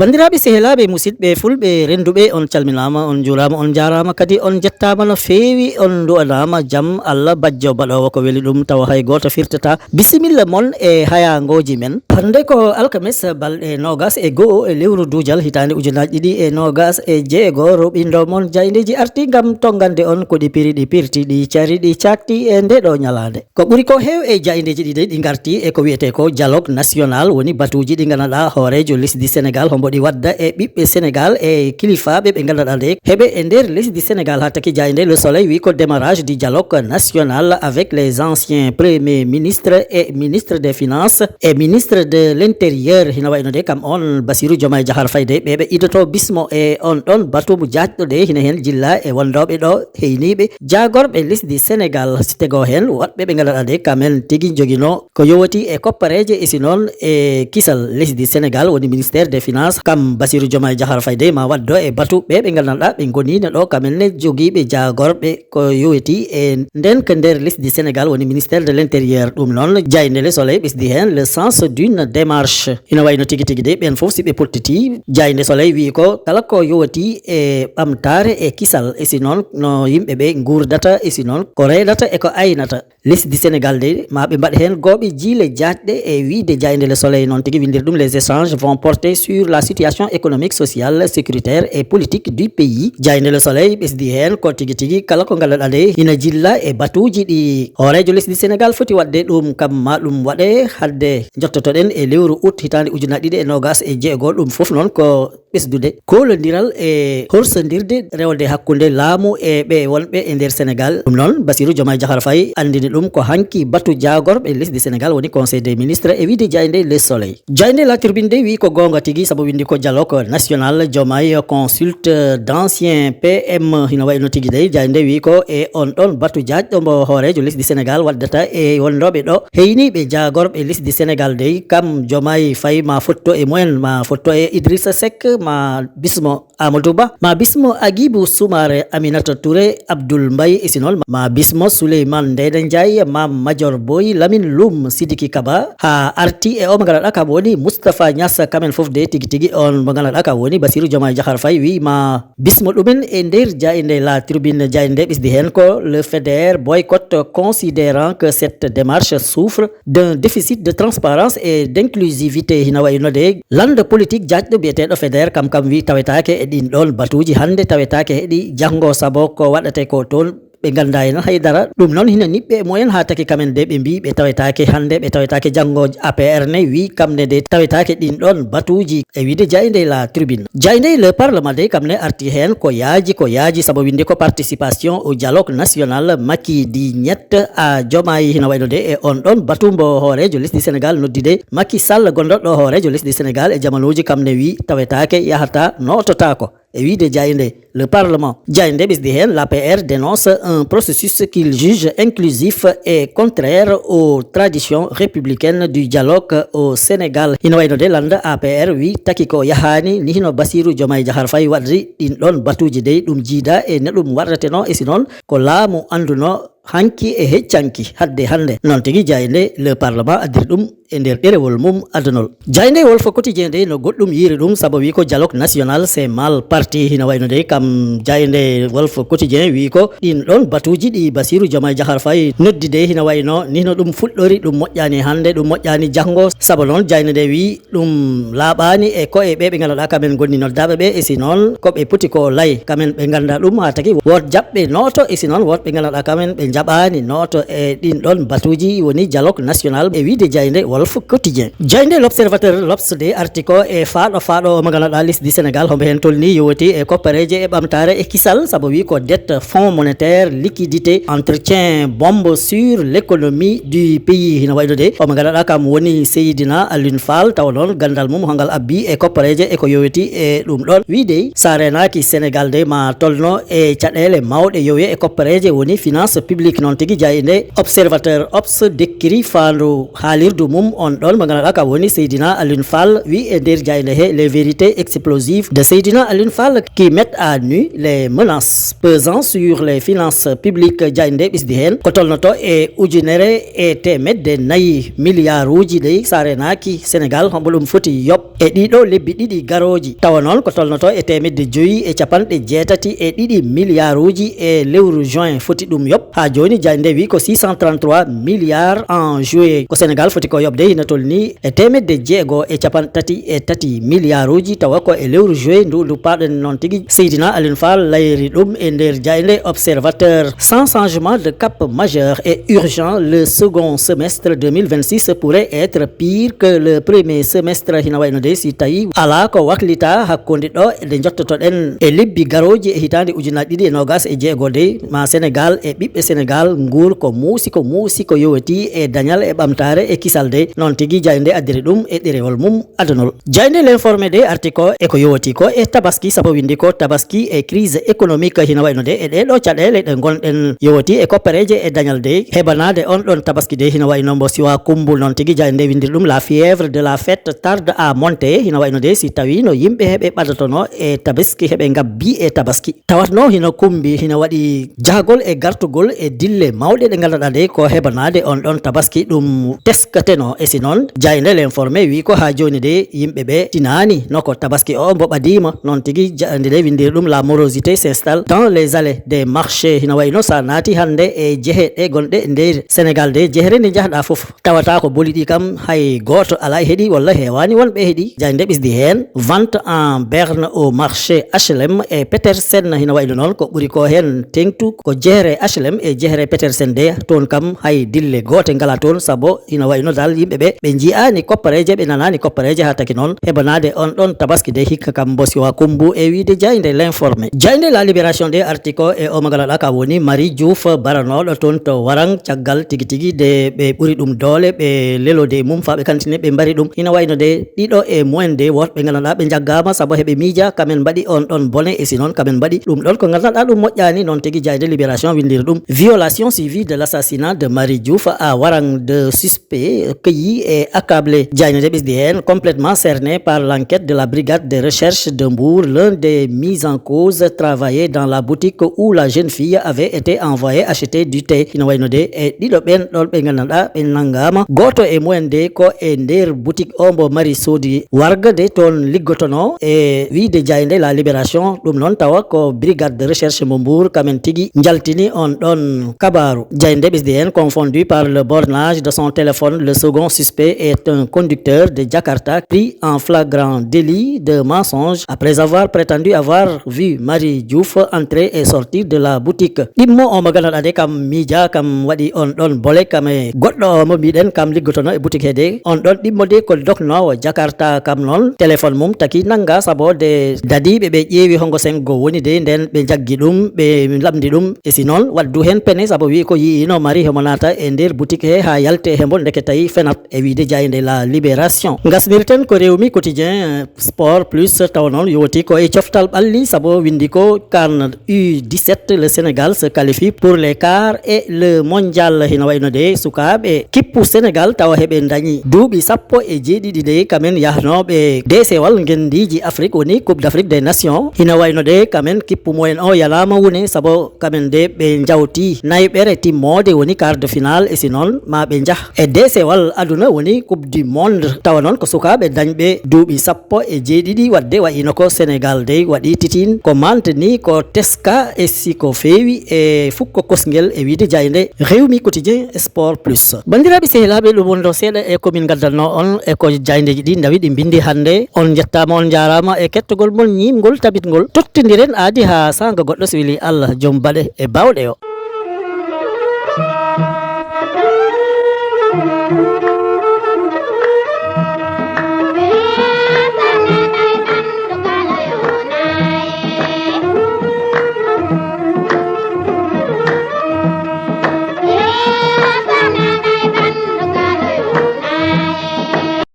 bandiraɓe sehlaɓe musidɓe fulɓe renduɓe on calminama on jurama on jarama kadi on jettama no fewi on du'anama jaam Allah bajjo baɗowo ko weeli ɗum tawa hay goto firtata bisimilla moon e hayangoji men hande ko alkames balɗe nogas e go'o e lewru dujal hitande ujunaji ɗiɗi e nogas e jeego roɓindo moon jaydeji arti gam tongande on ko ɗi piri ɗi pirti ɗi cari ɗi cakti e ndeɗo ñalade ko ɓuuri ko hew e jaydeji ɗiɗi ɗi garti e ko wiyete ko dialogue national woni batuji ɗi ganduɗa hoorejo lesdi Sénégal hombo ɗi wadda e ɓiɓɓe Sénégal e kilifaɓe ɓe ganduɗa nde heɓe e nder lesdi Sénégal ha taki jayde Le Soleil wi ko démarrage du dialogue national avec les anciens premiers ministres et ministres des finances et ministre de l'intérieur hina wayno de kam on Bassirou Diomaye Diakhar Faye de ɓeɓe idoto bismo e on ɗon batumo jajɗo de hina hen jilla e wondoɓe ɗo heyniɓe jagorɓe lesdi Sénégal sitego hen woɗɓe ɓe ganduɗa nde kamen tigui joguino ko yowati e koppareje e sinon e kisal lesdi Sénégal woni ministère des finances kam Bassirou Diomaye Diakhar Faye de ma waddo e batu ɓe ɓe ganduɗa ɓe gonino ɗo kamenne joguiɓe jagorɓe ko yoweti e nden ko nder lesdi Sénégal woni ministère de l'intérieur ɗum noon jayde Le Soleil ɓesdi hen le sens d'une démarche ina wayno tigui tigui de ɓen foof siɓe pottiti jayde Soleil wi ko kala ko yowati e ɓamtare e kisal e sinon no yimɓeɓe gurdata e sinon ko reynata e ko aynata lesdi Sénégal de ma ɓe mbaɗ hen gooɓe jiile jajɗe e wiide jayde Le Soleil noon tigui windir ɗum les échanges vont porter sur la situation économique, sociale, sécuritaire et politique du pays. Jayde Le Soleil ɓesdi hen ko tigui tigui kala ko ganduɗa nde ina jilla e batuji ɗi hoorejo lesdi Sénégal foti wadde ɗum kam ma ɗum waɗe hadde jottotoɗen e lewru août hitande ujunaje ɗiɗi e nogas e jeegol ɗum foof noon ko ɓesdude kolodiral e horsodirde rewde hakkude laamu e ɓe wonɓe e nder Sénégal ɗum noon Bassirou Diomaye Diakhar Faye andini ɗum ko hanki batu jagorɓe lesdi Sénégal woni conseil des ministres e wiide jayde Le Soleil jayde La Tribune de wi ko gonga tigui saabu windi ko dialogue national Diomaye consulte d'anciens PM hino wayno tigui de jayde wi ko e on ɗon batu jajɗo mbo hoorejo lesdi Sénégal waddata e wondoɓe ɗo heyniɓe jagorɓe lesdi Sénégal de kam Diomaye Faye ma fotto e mumen ma fotto e Idrissa Seck ma bismo Amadou Ba ma bismo Agibou Soumaré Aminata Touré Abdoul Mbaye e sinol ma bismo Souleymane Ndéné Ndiaye ma Major Boy Lamine Loum Sidiki Kaba ha arti e o mo ganduɗa kam woni Moustapha Niass kamen foof de tigui tigui on mo ganduɗa kam woni Bassirou Diomaye Diakhar Faye wi ma bismo ɗumen e nder jayde La Tribune jayde ɓesdi hen ko le FEDER boycotte considérant que cette démarche souffre d'un déficit de transparence et d'inclusivité hina wayno de lande politique jajɗo biyeteɗo FEDER kam wi tawetake e ɗin ɗon batuji hande tawetake heɗi janggo sabo ko waɗate ko toon ɓe ganda hen haydara ɗum noon hina niɓɓe moyen ha taki kamen de ɓe mbi ɓe tawetake hande ɓe tawetake janggo APR ne wi kamne de tawetake ɗin ɗon batuji e wiide jayde La Tribune jayde le parlement de kamne arti hen ko yaaji saabu winde ko participation au dialogue national Macky di ñett a Diomaye hina wayno de e on ɗon batumbo hoorejo lesdi Sénégal noddide Macky Sall gonɗoɗo hoorejo lesdi Sénégal e jamanuji kamne wi tawetake yahata nototako e wiide jayde le parlement jayde ɓesdi hen l'APR dénonce un processus qu'il juge inclusif et contraire aux traditions républicaines du dialogue au Sénégal hino wayno de landa APR wi taki ko yahani ni hino Bassirou Diomaye Diakhar Faye wadri ɗin ɗon batuji de ɗum jiida e ne ɗum waɗateno e sinon ko laamu anduno hanki e heccanki hadde hande non tigui jayde le parlement addiri ɗum e nder ɗerewol mum adunol jayde Walf Quotidien de no goɗɗum yiiri ɗum saabu wi ko dialogue national c'est mal parti hina wayno de kam jayde Walf Quotidien wi ko ɗin ɗon batuji ɗi Bassirou Diomaye Diakhar Faye noddi de hina wayno ni no ɗum fuɗɗori ɗum moƴƴani hande ɗum moƴƴani janggo saabu noon jayde de wi ɗum laaɓani e ko e ɓe ganduɗa kamen gonni noddaɓe ɓe e sinon koɓe poti ko lay kamen ɓe ganda ɗum ha tagui wot jaɓɓe noto e sinon wotɓe ganduɗa kamen ɓe jaɓani noto e ɗin ɗon batuji woni dialogue national e wiide jayde Walf Quotidien jayde L'Observateur L'Obs de article e faaɗo mo ganduɗa lesdi Sénégal hombo hen tolni yowoti e koppareje e ɓamtare e kisal saabu wi ko dette fonds monétaire liquidité entretien bombe sur l'économie du pays hino wayno de omo ganduɗa kam woni Seydina Alioune Fall taw noon gandal mum hongal abbi e koppareje e ko yowiti e ɗum ɗon wiide sa renaki Sénégal de ma tolno e caɗele mawɗe yowiye e koppareje woni finance publique public non tigi jayinde observateur ops dekkiri fandu halirdu mum on don magana ka woni Seydina Alioune Fall wi e der jayinde he les vérités explosives de Seydina Alioune Fall qui mettent à nu les menaces pesant sur les finances publiques jayinde bisdi hen ko tolnoto e ujunere e temedde nayi milliards de sarenaki Sénégal hombolum foti yob e dido lebbi didi garoji tawa non ko tolnoto e temedde joyi e capanɗe jeetati e ɗiɗi milliards e lewru juin foti ɗum yob ha joni jayinde wi ko 633 milliards en juillet ko Sénégal foti ko yobde hina tolni e temedde jeego e capantati e tati milliards tawa ko e lewru juillet ndu paɗen non tigui Seydina Alioune Fall layri ɗum e nder jayinde observateur. Sans changement de cap majeur et urgent, le second semestre 2026 pourrait être pire que le premier semestre hina wayno de si tawi ala ko waklita hakkunde ɗo de jottotoɗen e lebbi garoji e hitande ujunaji ɗiɗi e nogas e jeego de ma Sénégal e ɓiɓɓe Sénégal nguur ko muusi ko yowati e dañal e ɓamtare e kisal de non tigui jayinde addiri ɗum e ɗerewol mum adunol. Jayinde l'informé de artiko e ko yowati ko e tabaski sapo windi ko tabaski e crise économique hina wayno de e ɗeɗo caɗele ɗe gonɗen yowati e koppareje e dañal de heɓanade on ɗon tabaski de hina wayno mbo siwa kumbul non tigui jayinde windir ɗum la fièvre de la fête tarde à monter hina wayno de si tawi no yimɓe heɓe ɓadatono e tabaski heɓe gabbi e tabaski tawatno hina kumbi hina waɗi jahgol e gartugol e dille mawɗe ɗe ganduɗa de ko heɓanade on ɗon tabaski ɗum teskateno e si noon jayinde l'informé wi ko ha joni de yimɓe ɓe tinani noko tabaski o mbo ɓadima non tigui jayinde de windir ɗum la morosité s'installe dans les allées des marchés hina wayno sa naati hande e jehe ɗe gonɗe nder Sénégal de jehere nde jahɗa foof tawata ko boliɗi kam hay goto ala heeɗi walla hewani wonɓe heeɗi jayinde ɓisdi hen vente en berne au marché HLM e Petersen hina wayno noon ko ɓuuri ko hen tengtu ko jehere HLM e jehere Petersen de toon kam hay dille gote ngala toon saabu hina wayno dal yimɓeɓe ɓe jii'ani koppareje ɓe nanani koppareje ha taki noon heɓanade on ɗon tabaski de hikka kam bosiwa kumbu e wiide jayinde l'informé. Jayinde la libération de article e o magalaɗa ka woni Marie Diouf baranoɗo toon to warang caggal tigi tigi de ɓe ɓuuri ɗum doole ɓe lelode mum fa ɓe kantine ɓe mbari ɗum hina wayno de ɗiɗo e moyen de woɗɓe ganduɗa ɓe jaggama saabu heɓe miija kamen mbaɗi on ɗon bone e si noon kamen mbaɗi ɗum ɗon ko ganduɗa ɗum moƴƴani noon tigui jayde libération windiri ɗum violation suivie de l'assassinat de Marie Diouf à Warang de suspects cueillis et accablés jayde ɓisdi hen complètement cerné par l'enquête de la brigade de recherche de Mbour. L'un des mis en cause travaillait dans la boutique où la jeune fille avait été envoyée acheter du thé hina wayno de e ɗiɗo ɓen ɗon ɓe ganduɗa ɓe nangama goto e mumen de ko e nder boutique o mbo mari soodi warga de toon liggotono e wiide jayde la libération ɗum noon tawa ko brigade de recherche mo Mbour kamen tigui jaltini on ɗon kabaru jayde ɓisdi hen confondu par le bornage de son téléphone. Le second suspect est un conducteur de Jakarta pris en flagrant délit de mensonge après avoir prétendu avoir vu Marie Diouf entrer et sortir de la boutique. Ɗimmo o mo ganduɗa de kam miija kam waɗi on ɗon bole kam e goɗɗo mo mbiɗen kam liggotono e boutique hede on ɗon ɗimmo de ko doknowo Jakarta kam noon téléphone mum taki nanga sabo de dadiɓe ɓe ƴeewi hongo sengo woni de nden ɓe jaggi ɗum ɓe lamdi ɗum e si noon waddu hen pene sabo wi ko yiino Marie hemo nata e nder boutique he ha yalte hembo ndeke tawi fenat e wiide jayde la libération. Gasmirten ko Rewmi quotidien sport plus taw noon yowti ko e coftal ɓalli sabo windi ko CAN U17 le Sénégal se qualifie pour les quarts et le mondial hina wayno de sukaɓe kippu Sénégal tawa heɓe dañi duuɓi sappo e jeeɗiɗi de kamen yahnoɓe desewal gendiji Afrique woni coupe d'Afrique des nations hina wayno de kamen kippu mumen o yalama wune sabo kamen de ɓe jawti nayɓere timmode woni quart de finale e si noon ma ɓe jah e desewal aduna woni coupe du monde tawa noon ko sukaɓe dañɓe duuɓi sappo e jeeɗiɗi wadde wayino ko Sénégal de waɗi titin ko mantani ko teska e siko feewi e fukko kosguel e wiide jayde Rewmi quotidien sport plus. Bandiraɓe sehilaɓe ɗum wonɗo seeɗa e komin gaddanno on e ko jaydeji ɗi dawi ɗi bindi hande on jettama on jarama e kettogol mon ñimgol tabitgol tottodiren aadi ha sanga goɗɗo so weeli Allah joom baɗe e bawɗe o.